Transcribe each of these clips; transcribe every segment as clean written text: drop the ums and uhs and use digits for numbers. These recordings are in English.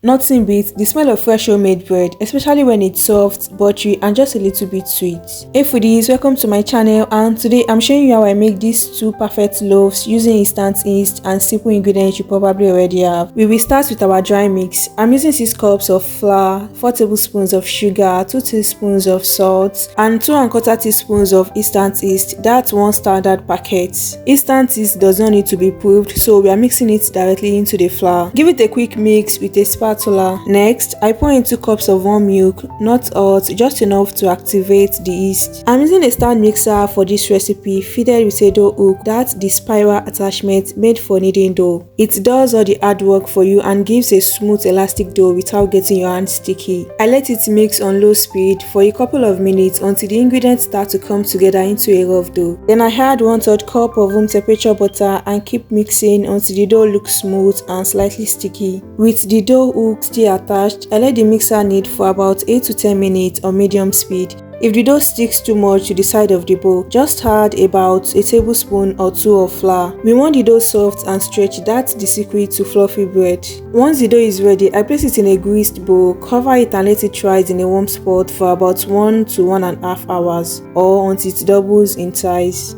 Nothing beats the smell of fresh homemade bread, especially when it's soft, buttery and just a little bit sweet. Hey foodies, welcome to my channel, and today I'm showing you how I make these two perfect loaves using instant yeast and simple ingredients you probably already have. We will start with our dry mix. I'm using 6 cups of flour, 4 tablespoons of sugar, 2 teaspoons of salt and 2 1/4 teaspoons of instant yeast. That's one standard packet. Instant yeast does not need to be proved, so we are mixing it directly into the flour. Give it a quick mix with a spatula. Next, I pour in 2 cups of warm milk, not hot, just enough to activate the yeast. I'm using a stand mixer for this recipe, fitted with a dough hook, that's the spiral attachment made for kneading dough. It does all the hard work for you and gives a smooth elastic dough without getting your hands sticky. I let it mix on low speed for a couple of minutes until the ingredients start to come together into a rough dough. Then I add 1/3 cup of room temperature butter and keep mixing until the dough looks smooth and slightly sticky. With the dough hook still attached, I let the mixer knead for about 8 to 10 minutes on medium speed. If the dough sticks too much to the side of the bowl, just add about a tablespoon or 2 of flour. We want the dough soft and stretchy, that's the secret to fluffy bread. Once the dough is ready, I place it in a greased bowl, cover it and let it rise in a warm spot for about 1 to 1.5 hours or until it doubles in size.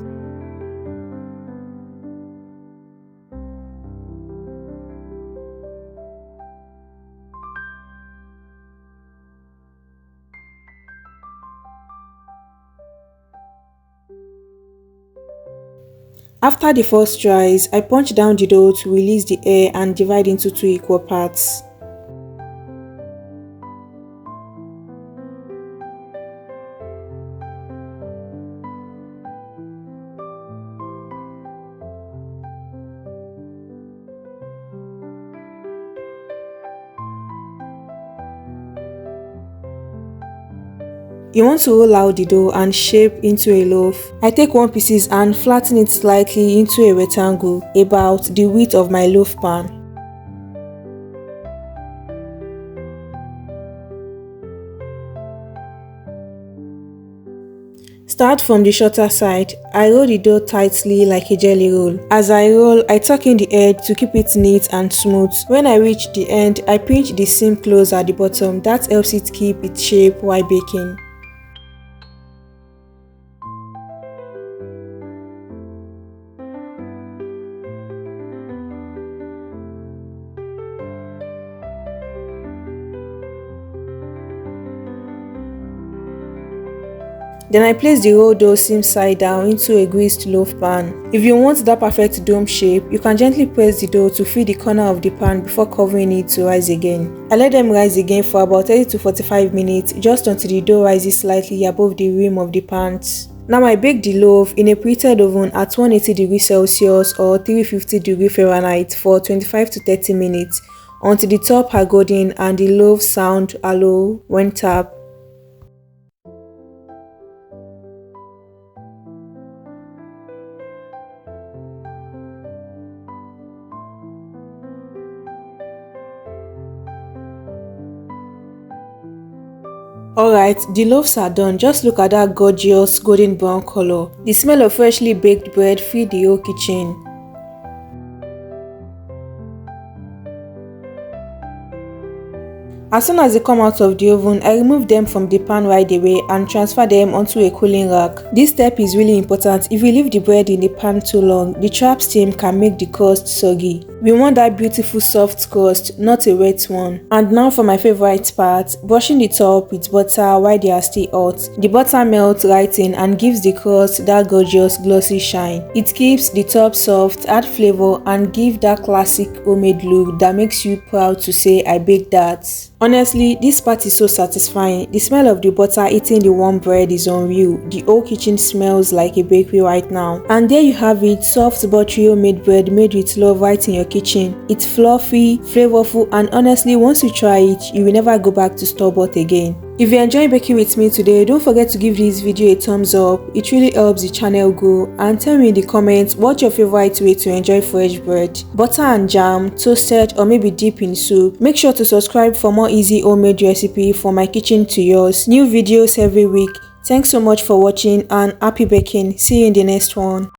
After the first rise, I punch down the dough to release the air and divide into 2 equal parts. You want to roll out the dough and shape into a loaf. I take 1 piece and flatten it slightly into a rectangle, about the width of my loaf pan. Start from the shorter side. I roll the dough tightly like a jelly roll. As I roll, I tuck in the edge to keep it neat and smooth. When I reach the end, I pinch the seam close at the bottom. That helps it keep its shape while baking. Then I place the rolled dough seam side down into a greased loaf pan. If you want that perfect dome shape, you can gently press the dough to fill the corner of the pan before covering it to rise again. I let them rise again for about 30 to 45 minutes, just until the dough rises slightly above the rim of the pans. Now I bake the loaf in a preheated oven at 180 degrees Celsius or 350 degrees Fahrenheit for 25 to 30 minutes until the top are golden and the loaves sound hollow when tapped. Alright, the loaves are done. Just look at that gorgeous golden brown color. The smell of freshly baked bread filled the whole kitchen. As soon as they come out of the oven, I remove them from the pan right away and transfer them onto a cooling rack. This step is really important. If you leave the bread in the pan too long, the trap steam can make the crust soggy. We want that beautiful soft crust, not a wet one. And now for my favorite part, brushing the top with butter while they are still hot. The butter melts right in and gives the crust that gorgeous glossy shine. It keeps the top soft, add flavor and give that classic homemade look that makes you proud to say I baked that. Honestly, this part is so satisfying. The smell of the butter eating the warm bread is unreal. The whole kitchen smells like a bakery right now. And there you have it, soft buttery homemade bread made with love right in your kitchen. It's fluffy, flavorful, and honestly, once you try it, you will never go back to store-bought again. If you enjoy baking with me today, don't forget to give this video a thumbs up. It really helps the channel grow. And tell me in the comments what's your favorite way to enjoy fresh bread. Butter and jam, toasted, or maybe dip in soup. Make sure to subscribe for more easy homemade recipe from my kitchen to yours. New videos every week. Thanks so much for watching and happy baking. See you in the next one.